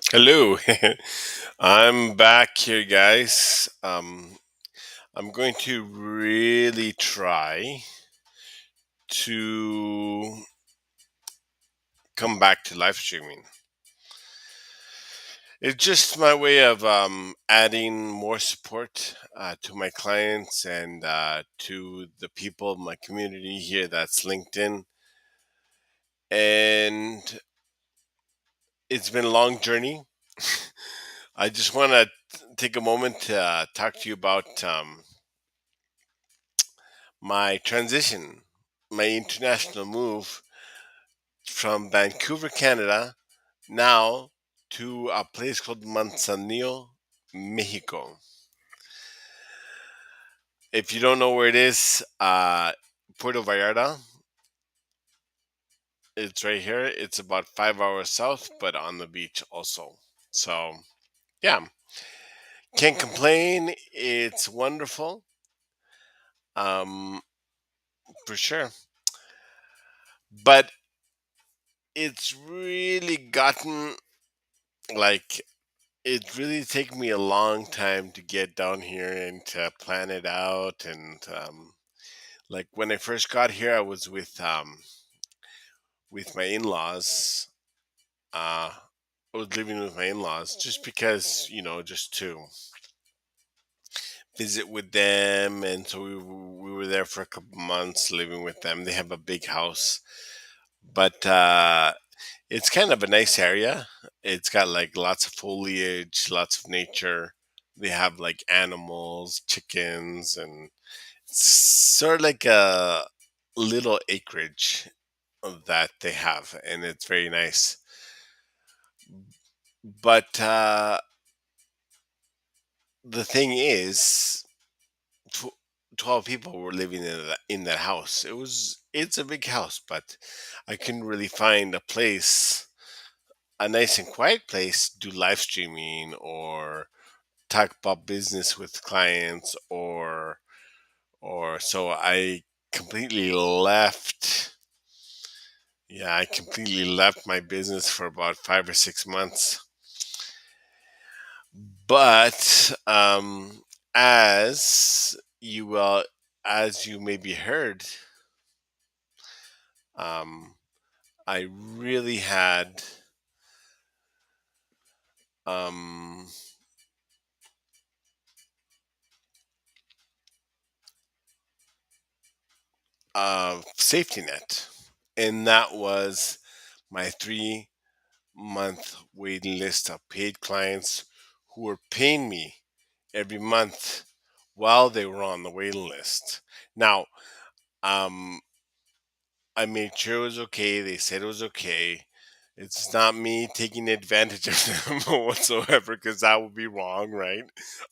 Hello, I'm back here, guys. I'm going to really try to come back to live streaming. It's just my way of adding more support to my clients and to the people of my community here that's LinkedIn. And it's been a long journey. I just want to take a moment to talk to you about my transition, my international move from Vancouver, Canada, now to a place called Manzanillo, Mexico. If you don't know where it is, Puerto Vallarta, it's right here. It's about 5 hours south, but on the beach also. So, yeah, can't complain. It's wonderful, um, for sure. But it's really gotten like it really take me a long time to get down here and to plan it out and like when I first got here I was with my in-laws. I was living with my in-laws just because, just to visit with them, and so we were there for a couple months living with them. They have a big house, but it's kind of a nice area. It's got like lots of foliage, lots of nature. They have like animals, chickens, and it's sort of like a little acreage that they have, and it's very nice. But the thing is, tw- 12 people were living in that house. It's a big house, but I couldn't really find a nice and quiet place to do live streaming or talk about business with clients, or so I completely left. Yeah, I completely left my business for about 5 or 6 months. But as you will, as you maybe heard, um, I really had um, a safety net, and that was my 3 month waiting list of paid clients who were paying me every month while they were on the waiting list. Now, um, I made sure it was okay. They said it was okay. It's not me taking advantage of them whatsoever, because that would be wrong, right?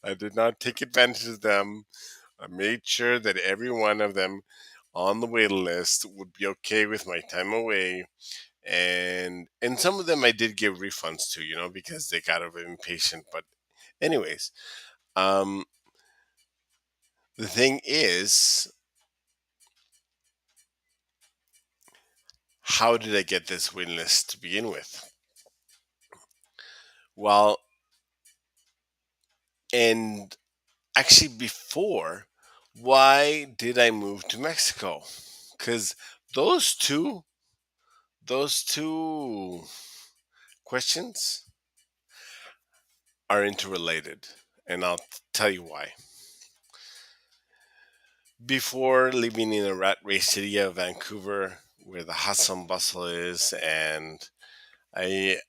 I did not take advantage of them. I made sure that every one of them on the waiting list would be okay with my time away, and some of them I did give refunds to, because they got a bit impatient. But anyways, um, the thing is, how did I get this win list to begin with? Well, and actually before, why did I move to Mexico? Because those two, those two questions are interrelated, and I'll tell you why. Before living in a rat race city of Vancouver, where the hustle and bustle is, and I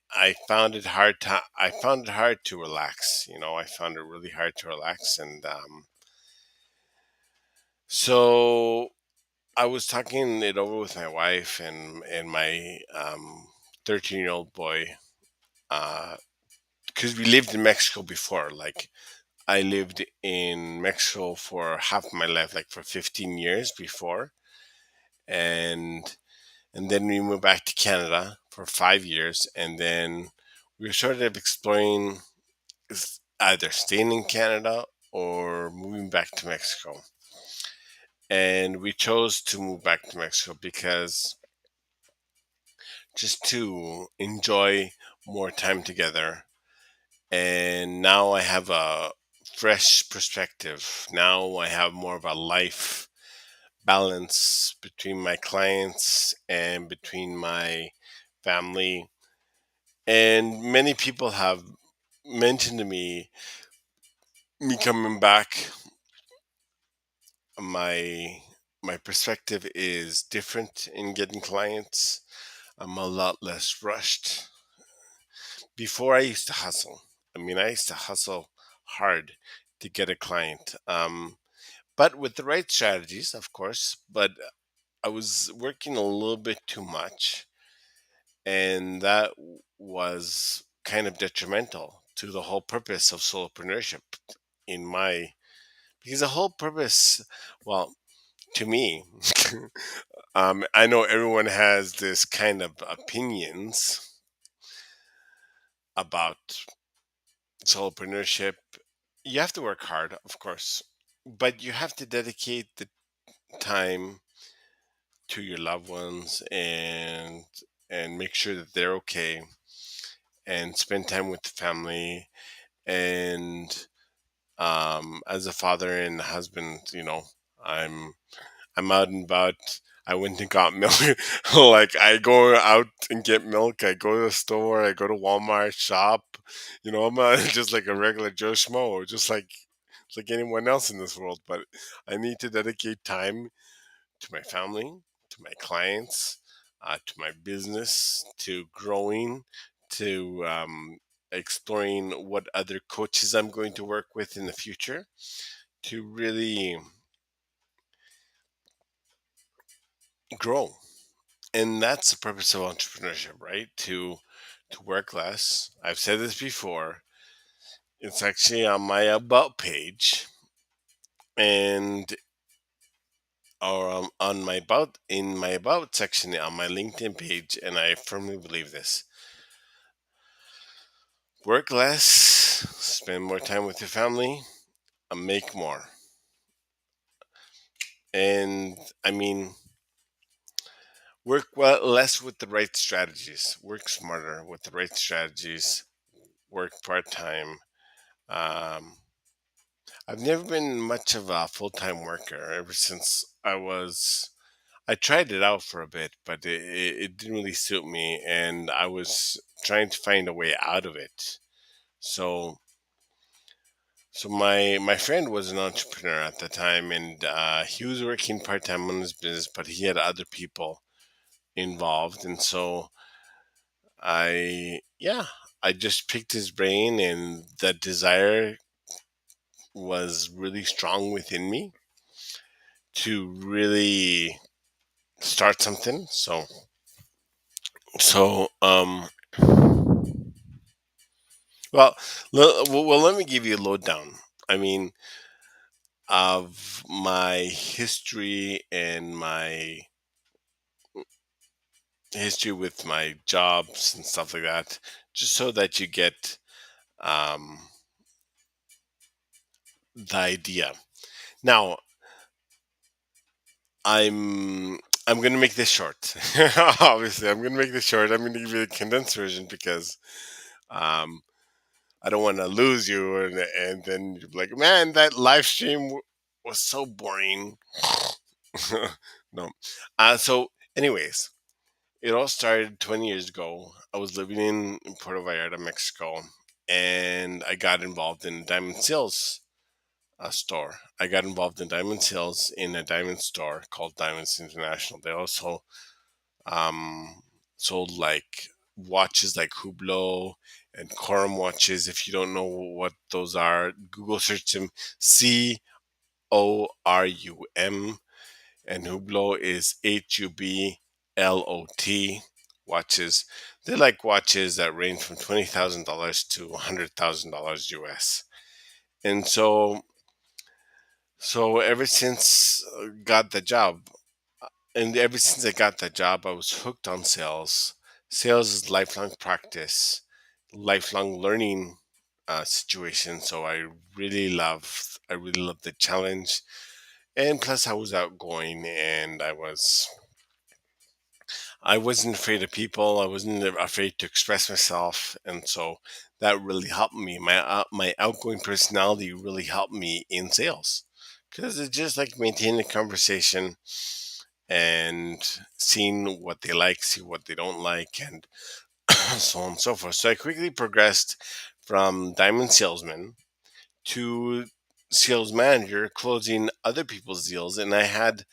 found it hard to relax. I found it really hard to relax, and so I was talking it over with my wife and my 13-year-old boy, because we lived in Mexico before. Like I lived in Mexico for half my life, like for 15 years before, and then we moved back to Canada for 5 years, and then we sort of exploring either staying in Canada or moving back to Mexico. And we chose to move back to Mexico because just to enjoy more time together. And now I have a fresh perspective. Now I have more of a life balance between my clients and between my family. And many people have mentioned to me coming back, my my perspective is different in getting clients. I'm a lot less rushed. Before I used to hustle. I mean, I used to hustle hard to get a client. But with the right strategies, of course. But I was working a little bit too much, and that was kind of detrimental to the whole purpose of solopreneurship. In my Because the whole purpose, well, to me, I know everyone has this kind of opinions about solopreneurship. You have to work hard, of course, but you have to dedicate the time to your loved ones and make sure that they're okay and spend time with the family. And as a father and husband, I'm out and about. I went and got milk. Like, I go out and get milk. I go to the store. I go to Walmart, shop. I'm just like a regular Joe Schmo, just like anyone else in this world. But I need to dedicate time to my family, to my clients, to my business, to growing, to exploring what other coaches I'm going to work with in the future, to really grow. And that's the purpose of entrepreneurship, right? To work less. I've said this before. It's actually on my about page, and or on my about in my about section on my LinkedIn page, and I firmly believe this: work less, spend more time with your family, and make more. And I mean, work less with the right strategies. Work smarter with the right strategies. Work part time. Um, I've never been much of a full time worker ever since I tried it out for a bit, but it didn't really suit me, and I was trying to find a way out of it. So, so my friend was an entrepreneur at the time, and he was working part time on his business, but he had other people involved, and so I just picked his brain, and the desire was really strong within me to really start something. So well, let me give you a lowdown. I mean, of my history and my history with my jobs and stuff like that, just so that you get um, the idea. Now, I'm I'm gonna make this short. Obviously, I'm gonna make this short. I'm gonna give you a condensed version because um, I don't want to lose you, and then you're like, man, that live stream was so boring. No. Anyways, it all started 20 years ago. I was living in Puerto Vallarta, Mexico, and I got involved in diamond sales store. I got involved in diamond sales in a diamond store called Diamonds International. They also um, sold like watches like Hublot and Corum watches. If you don't know what those are, Google search them. Corum, and Hublot is Hublot watches. They're like watches that range from $20,000 to $100,000 US. And so ever since got the job, and ever since I got that job, I was hooked on sales. Sales is lifelong practice, lifelong learning situation. So I really love the challenge. And plus, I was outgoing, and I wasn't afraid of people. I wasn't afraid to express myself, and so that really helped me. My outgoing personality really helped me in sales because it's just like maintaining a conversation and seeing what they like, see what they don't like, and so on and so forth. So I quickly progressed from diamond salesman to sales manager, closing other people's deals, and I had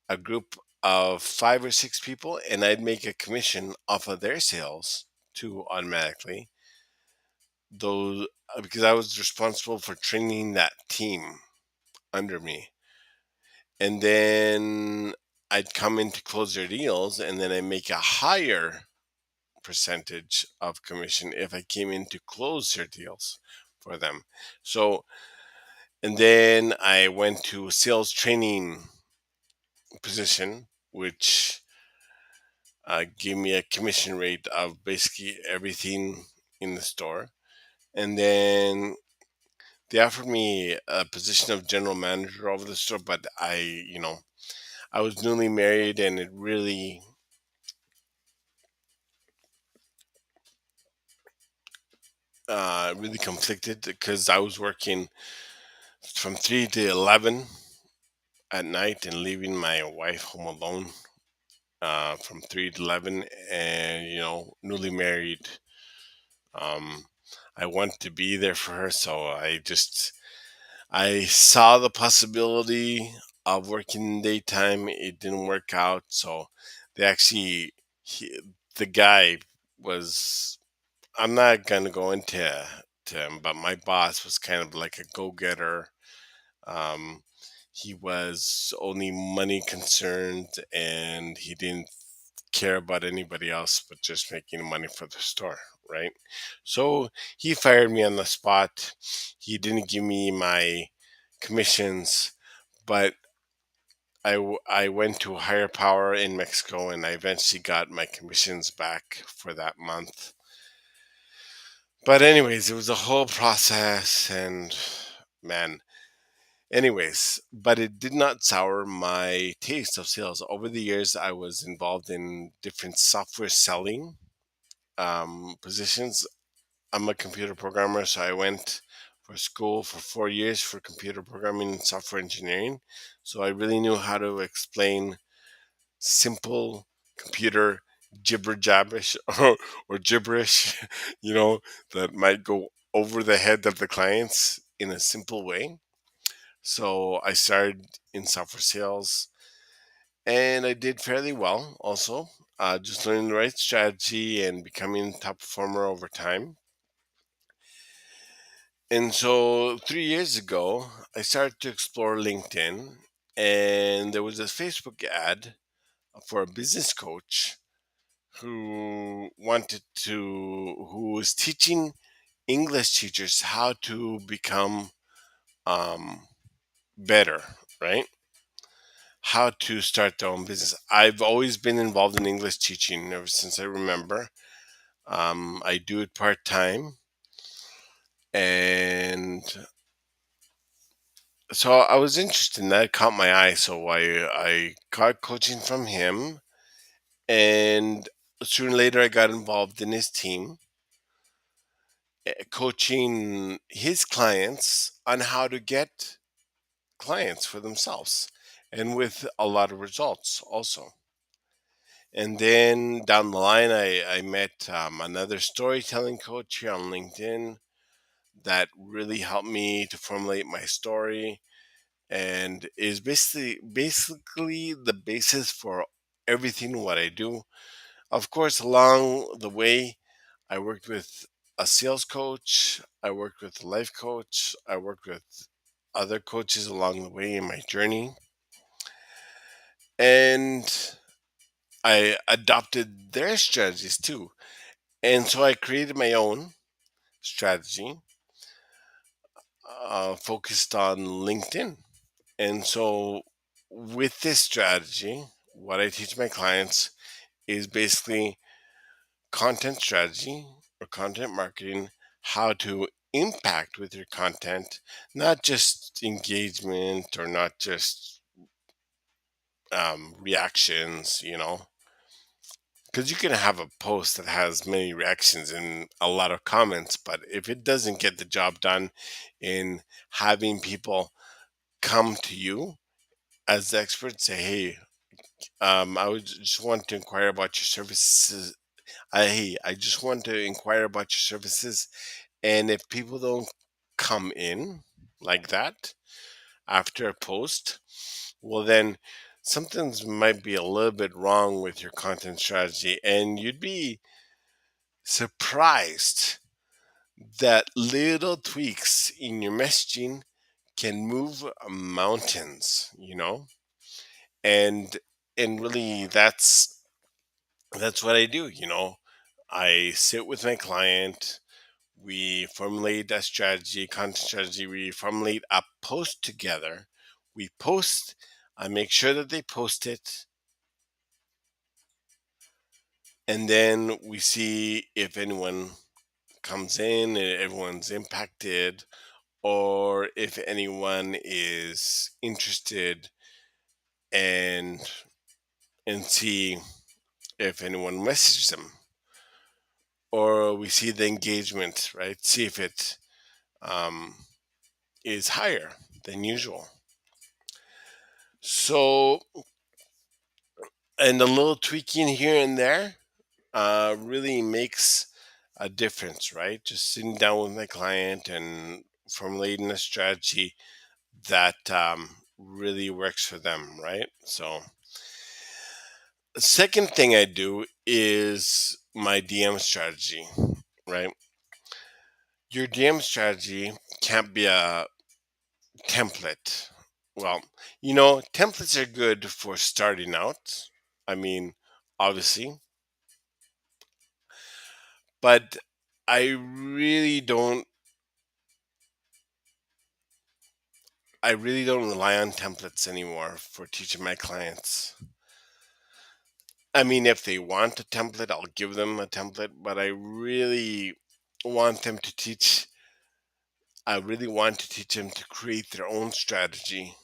a group of 5 or 6 people, and I'd make a commission off of their sales too automatically. Those because I was responsible for training that team under me, and then I'd come in to close their deals, and then I make a higher percentage of commission if I came in to close their deals for them. So, and then I went to a sales training position, which gave me a commission rate of basically everything in the store. And then they offered me a position of general manager over the store, but I was newly married, and it really conflicted because I was working from 3 to 11 at night and leaving my wife home alone from 3 to 11, and newly married. Um, I want to be there for her, so I saw the possibility of working daytime. It didn't work out, so they actually he, the guy was. I'm not gonna go into to him, but my boss was kind of like a go-getter. Um, he was only money concerned, and he didn't care about anybody else but just making money for the store, right? So he fired me on the spot. He didn't give me my commissions, but I went to a higher power in Mexico, and I eventually got my commissions back for that month. But anyways, it was a whole process, and man, anyways, but it did not sour my taste of sales. Over the years, I was involved in different software selling positions. I'm a computer programmer, so I went for school for 4 years for computer programming and software engineering. So I really knew how to explain simple computer gibber jabberish or gibberish, that might go over the head of the clients in a simple way. So I started in software sales, and I did fairly well also, just learning the right strategy and becoming a top performer over time. And so 3 years ago, I started to explore LinkedIn, and there was a Facebook ad for a business coach who was teaching English teachers how to become um, better, right? How to start their own business. I've always been involved in English teaching ever since I remember. I do it part time, and so I was interested in that. Caught my eye, so I got coaching from him, and soon later I got involved in his team, coaching his clients on how to get clients for themselves, and with a lot of results also. And then down the line, I met another storytelling coach here on LinkedIn that really helped me to formulate my story, and is basically the basis for everything what I do. Of course, along the way, I worked with a sales coach, I worked with a life coach, I worked with other coaches along the way in my journey, and I adopted their strategies too. And so I created my own strategy focused on LinkedIn. And so, with this strategy, what I teach my clients is basically content strategy or content marketing, how to impact with your content, not just engagement or not just reactions, because you can have a post that has many reactions and a lot of comments, but if it doesn't get the job done in having people come to you as the expert, say, hey, I would just want to inquire about your services. I just want to inquire about your services. And if people don't come in like that after a post, well, then something's might be a little bit wrong with your content strategy. And you'd be surprised that little tweaks in your messaging can move mountains, and really that's what I do. I sit with my client, we formulate a strategy, content strategy, we formulate a post together. We post, I make sure that they post it, and then we see if anyone comes in and everyone's impacted, or if anyone is interested, and see if anyone messages them, or we see the engagement, right? See if it um, is higher than usual. So, and a little tweaking here and there really makes a difference, right? Just sitting down with my client and formulating a strategy that really works for them, right? So, the second thing I do is my DM strategy, right? Your DM strategy can't be a template. Well, templates are good for starting out. I mean, obviously, but I really don't I really don't rely on templates anymore for teaching my clients. I mean, if they want a template, I'll give them a template, but want them to teach I really want to teach them to create their own strategy.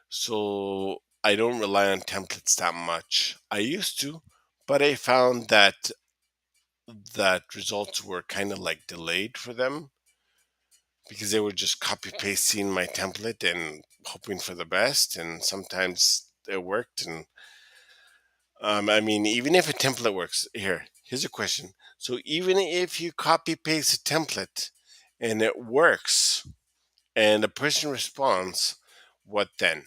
So I don't rely on templates that much. I used to, but I found that results were kind of like delayed for them because they were just copy pasting my template and hoping for the best, and sometimes it worked. And I mean, even if a template works, here's a question. So even if you copy paste a template and it works and the person responds, what then?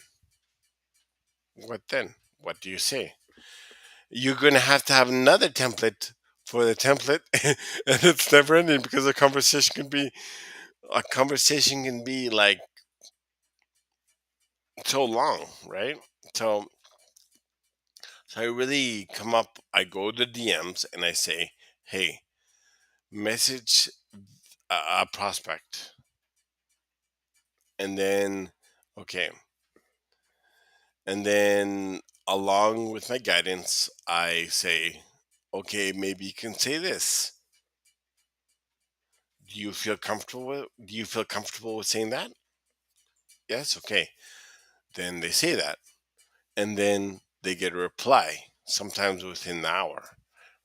What then? What do you say? You're going to have another template for the template, and it's never ending because a conversation can be like so long, right? So I really I go to DMs and I say, hey, message a prospect. And then, okay. And then along with my guidance, I say, okay, maybe you can say this. Do you feel comfortable with saying that? Yes, okay. Then they say that. And then they get a reply, sometimes within the hour,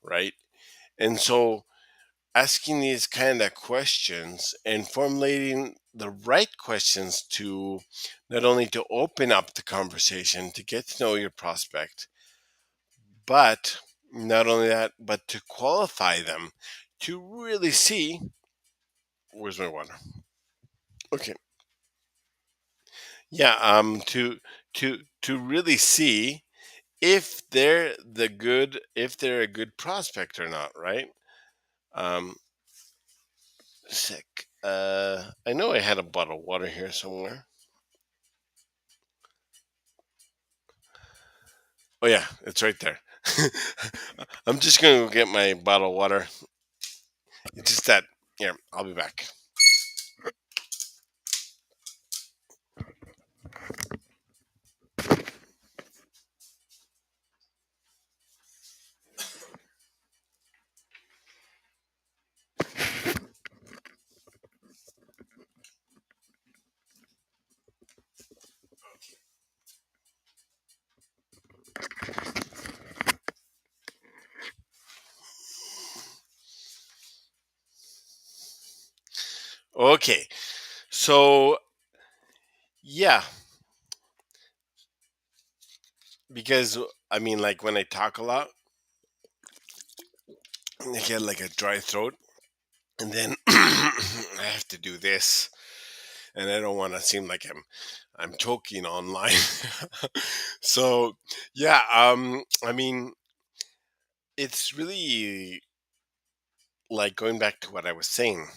right? And so asking these kind of questions and formulating the right questions to not only to open up the conversation to get to know your prospect, but not only that, but to qualify them to really see, where's my water? Okay. Yeah, to really see if they're a good prospect or not, right? Um Sick. I know I had a bottle of water here somewhere. Oh yeah, it's right there. I'm just gonna go get my bottle of water. It's just that. Here, I'll be back. Okay. So, yeah, because I mean, like when I talk a lot, I get like a dry throat, and then I have to do this, and I don't want to seem like I'm choking online. So, yeah, I mean, it's really like going back to what I was saying,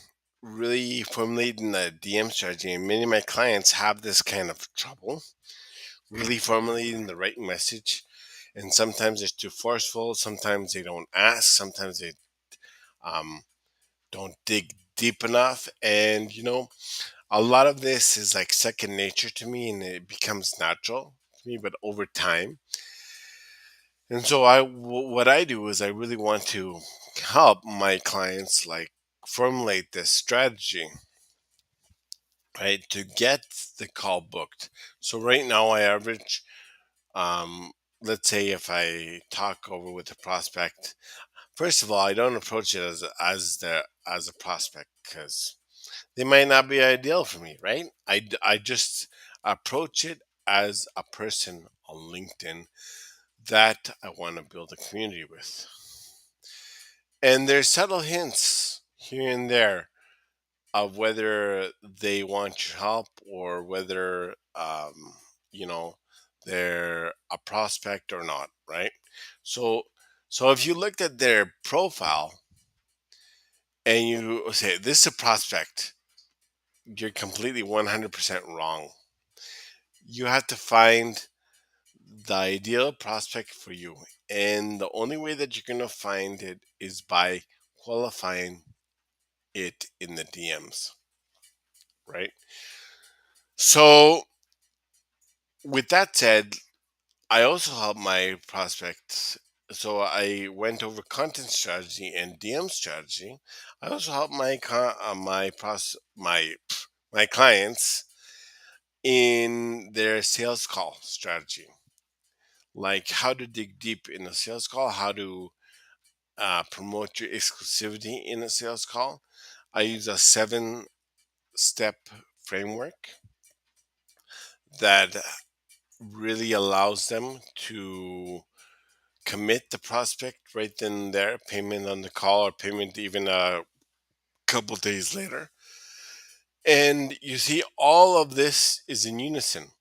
really formulating the DM strategy. And many of my clients have this kind of trouble, really formulating the right message. And sometimes it's too forceful. Sometimes they don't ask. Sometimes they um, don't dig deep enough. And, a lot of this is like second nature to me and it becomes natural to me, but over time. And so what I do is I really want to help my clients like formulate this strategy, right, to get the call booked. So right now I average, um, let's say if I talk over with a prospect, first of all, I don't approach it as a prospect because they might not be ideal for me, right? I just approach it as a person on LinkedIn that I want to build a community with. And there's subtle hints here and there of whether they want your help or whether you know they're a prospect or not, right? So so if you looked at their profile and you say this is a prospect, you're completely 100% wrong. You have to find the ideal prospect for you, and the only way that you're going to find it is by qualifying it in the DMs, right? So with that said, I also help my prospects. So I went over content strategy and DM strategy. I also help my clients in their sales call strategy, like how to dig deep in a sales call, how to promote your exclusivity in a sales call. I use a 7-step framework that really allows them to commit the prospect right then and there, payment on the call or payment even a couple days later. And you see, all of this is in unison.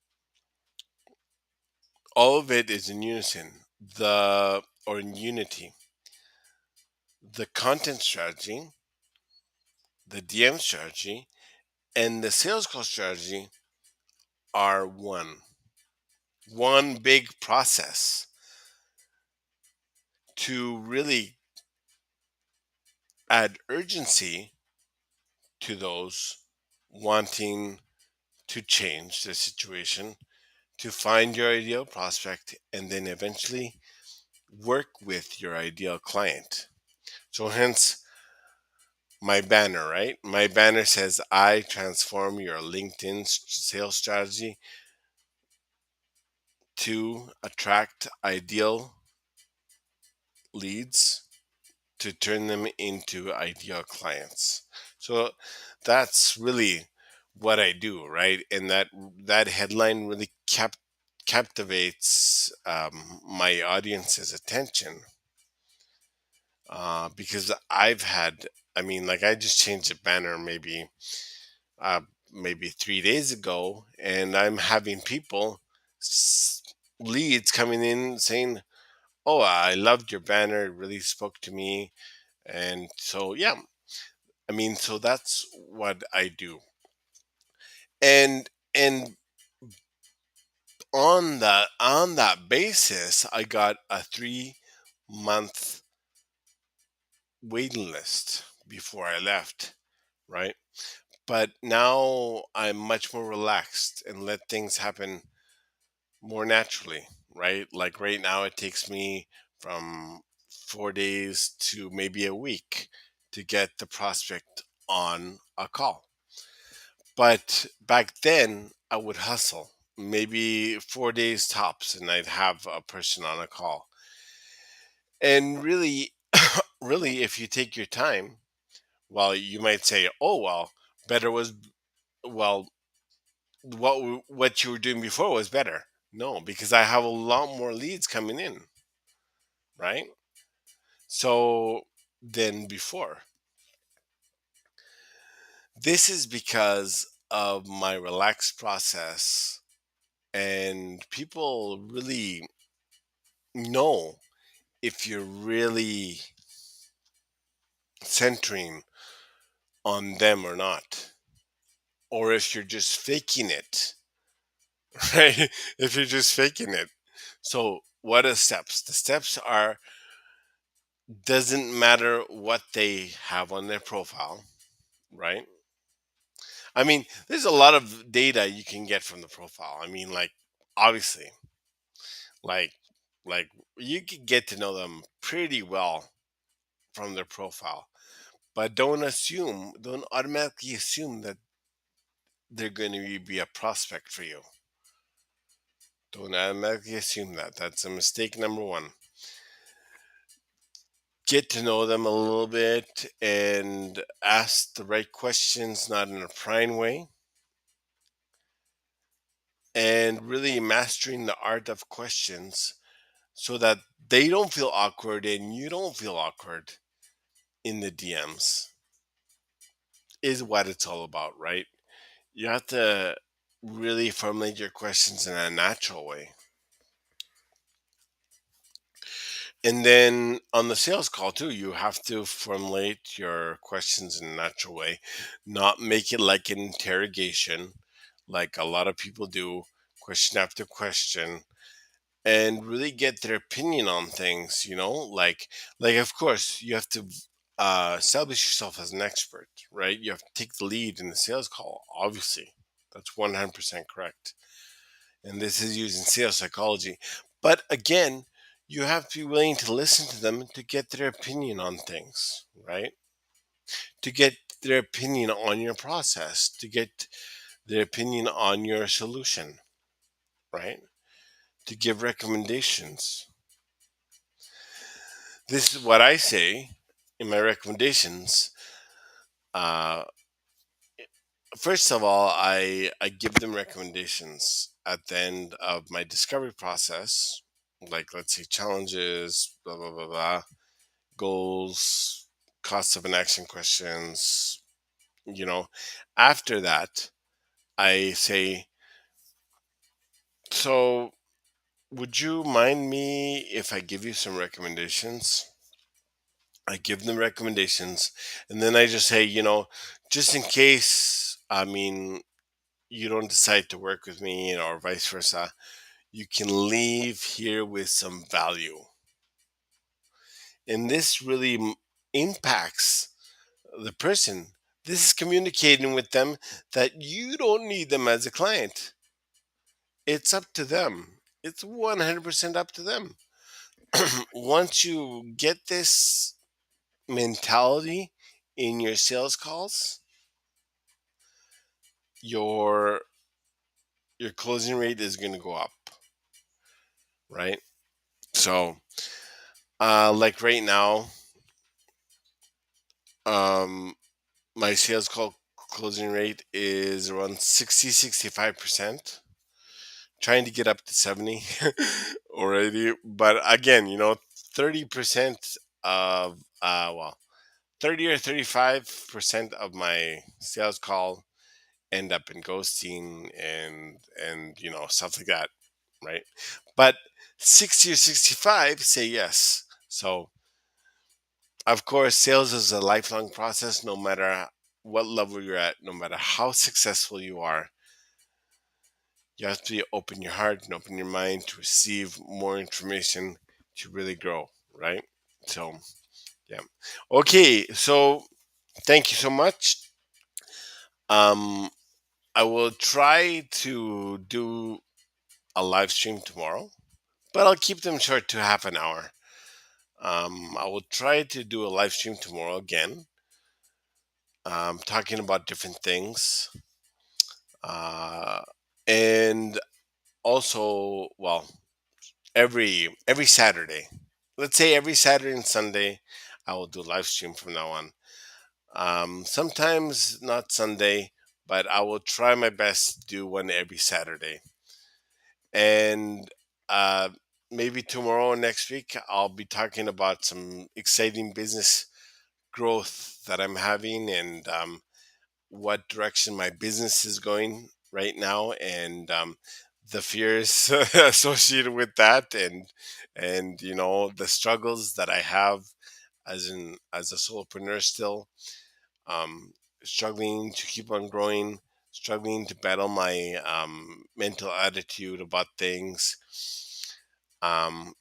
All of it is in unison. Or in unity. The content strategy, the DM strategy, and the sales call strategy are one big process to really add urgency to those wanting to change the situation, to find your ideal prospect, and then eventually work with your ideal client. So, hence my banner, right? My banner says, I transform your LinkedIn sales strategy to attract ideal leads to turn them into ideal clients. So that's really what I do, right? And that headline really captivates my audience's attention because I mean, like I just changed the banner uh, maybe 3 days ago, and I'm having s- leads coming in saying, "Oh, I loved your banner; it really spoke to me." And so, yeah, I mean, so that's what I do. And on that basis, I got a 3 month waiting list before I left, right? But now I'm much more relaxed and let things happen more naturally, right? Like right now, it takes me from 4 days to maybe a week to get the prospect on a call. But back then, I would hustle, maybe 4 days tops, and I'd have a person on a call. And really, really, if you take your time, well, you might say, oh, well, Better was, well, what you were doing before was better. No, because I have a lot more leads coming in, right? So than before. This is because of my relaxed process, and people really know if you're really centering on them or not, or if you're just faking it, right? If you're just faking it. So, what are the steps? The steps are, doesn't matter what they have on their profile, right? I mean, there's a lot of data you can get from the profile. I mean, like, obviously, like, like you can get to know them pretty well from their profile, but don't automatically assume that they're going to be a prospect for you. Don't automatically assume that. That's a mistake number one. Get to know them a little bit and ask the right questions, not in a prying way, and really mastering the art of questions so that they don't feel awkward and you don't feel awkward in the DMs is what it's all about, right? You have to really formulate your questions in a natural way. And then on the sales call too, you have to formulate your questions in a natural way, not make it like an interrogation, like a lot of people do, question after question, and really get their opinion on things. Like of course you have to establish yourself as an expert, right? You have to take the lead in the sales call. Obviously, that's 100% correct, and this is using sales psychology. But again, you have to be willing to listen to them to get their opinion on things, right? To get their opinion on your process, to get their opinion on your solution, right? To give recommendations. This is what I say in my recommendations. Uh, First of all, I give them recommendations at the end of my discovery process, like let's say challenges, blah blah blah blah, goals, costs of inaction questions. You know, after that, I say, so would you mind me if I give you some recommendations? I give them recommendations, and then I just say, just in case, I mean, you don't decide to work with me, or vice versa, you can leave here with some value. And this really impacts the person. This is communicating with them that you don't need them as a client. It's up to them. It's 100% up to them. Once you get this mentality in your sales calls, your your closing rate is going to go up, right? So, like right now, um, my sales call closing rate is around 65%, trying to get up to 70 already. But again, 30% of, well, 30 or 35% of my sales call end up in ghosting and stuff like that, right? But 60 or 65 say yes. So of course, sales is a lifelong process. No matter what level you're at, no matter how successful you are, you have to open your heart and open your mind to receive more information to really grow, right? So yeah. Okay, so thank you so much. um I will try to do a live stream tomorrow, but I'll keep them short to half an hour. I will try to do a live stream tomorrow again, talking about different things, uh, and also, well, every Saturday, let's say every Saturday and Sunday, I will do a live stream from now on. Sometimes not Sunday, but I will try my best to do one every Saturday. And uh, maybe tomorrow or next week, I'll be talking about some exciting business growth that I'm having, and what direction my business is going right now, and the fears associated with that, and the struggles that I have as a solopreneur still, um, struggling to keep on growing, struggling to battle my mental attitude about things.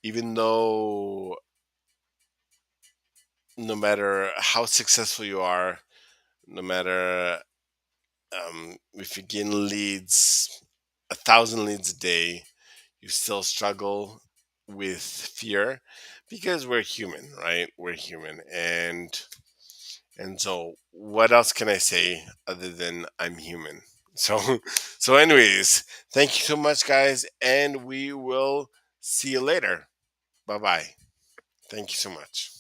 Even though no matter how successful you are, no matter if you gain leads, 1,000 leads a day, you still struggle with fear because we're human, right? We're human, and so what else can I say other than I'm human? So, so anyways, thank you so much, guys, and we will see you later. Bye bye. Thank you so much.